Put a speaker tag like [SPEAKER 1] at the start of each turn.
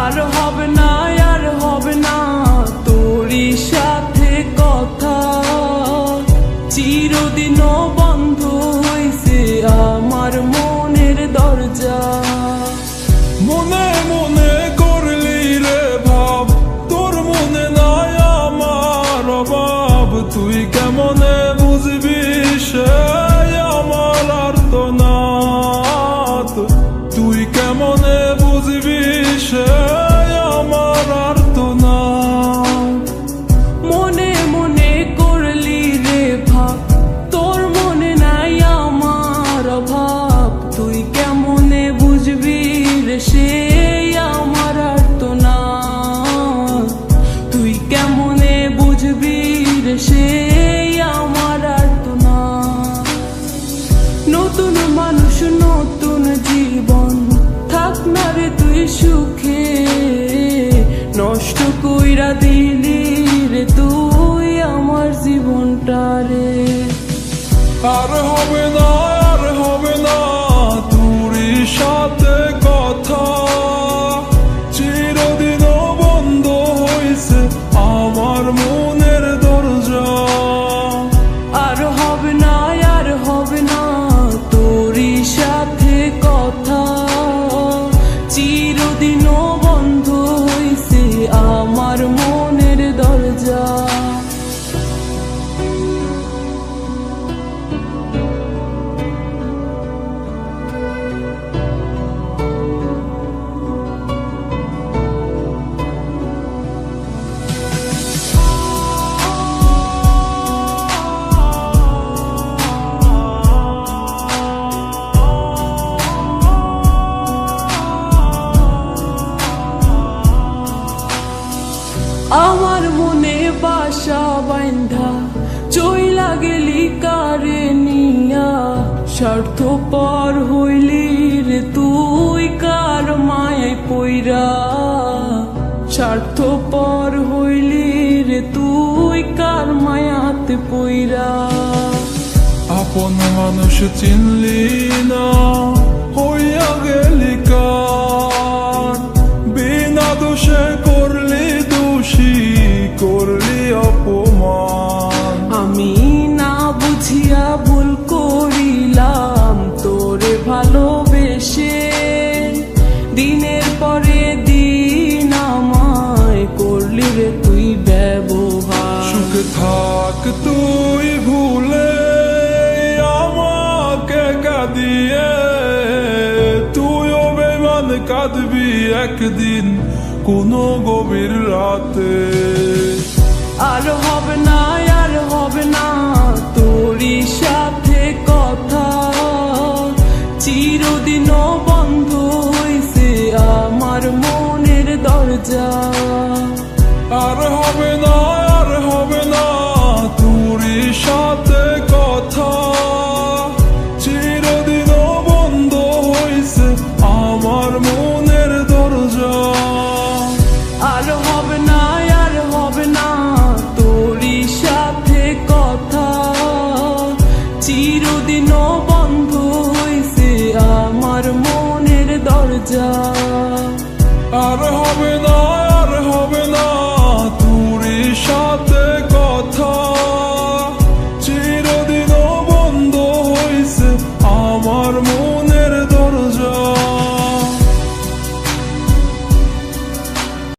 [SPEAKER 1] আর হবে না, আর হবে না তোরই সাথে কথা। চিরদিন বন্ধ হইছে আমার মনের দরজা।
[SPEAKER 2] মনে মনে করলি রে ভাব, তোর মনে নাই আমার অভাব। তুই কেমনে বুঝবি সে আমার আর্তনাদ, তুই কেমনে বুঝবি সে আমার আর্তনাদ।
[SPEAKER 1] মনে মনে করলি রে ভাব, তোর মনে নাই আমার অভাব। তুই কেমনে বুঝবি রে সে আমার আর্তনাদ, তুই কেমনে বুঝবি রে সে আমার আর্তনাদ। নতুন মানুষ নতুন জীবন, থাক না রে তুই সুখে। নষ্ট কইরা দিলি রে তুই আমার জীবনটা রে।
[SPEAKER 2] আর হবে না, আর হবে না তোরই সাথে কথা। চিরদিন বন্ধ হইছে আমার মনের দরজা।
[SPEAKER 1] আর হবে না, আর হবে না তোরই সাথে কথা। চিরদিন বন্ধ হইছে আমার মনের দরজা। আমার মনে বাসা বাইন্ধা চইলা গেলি কারে নিয়া। স্বার্থপর হইলি রে তুই কার মায়ায় পইরা। স্বার্থপর হইলি রে তুই কার মায়াতে পইরা।
[SPEAKER 2] আপন মানুষ চিনলি না, হইয়া গেলি কার। বিনা দোষে করলি দোষী, করলি অপমান।
[SPEAKER 1] আমি না বুঝিয়া ভুল করিলাম তোরে ভালোবেসে। দিনের পরে দিন আমায় করলি রে তুই ব্যবহার।
[SPEAKER 2] সুখে থাক তুই ভুলে আমাকে কাঁদিয়ে। তুইও বেমান কাঁদবি একদিন কোনো গভীর রাতে।
[SPEAKER 1] আর হবে না, আর হবে না তোরই সাথে কথা। চিরদিন বন্ধ হইছে আমার মনের দরজা।
[SPEAKER 2] আর হবে না, আর হবে না তোরই সাথে কথা। চিরদিন বন্ধ হইছে আমার মনের দরজা।
[SPEAKER 1] আর হবে না, আর হবে না তোরই সাথে কথা। চিরদিন বন্ধ হইছে আমার মনের দরজা।
[SPEAKER 2] আর হবে না,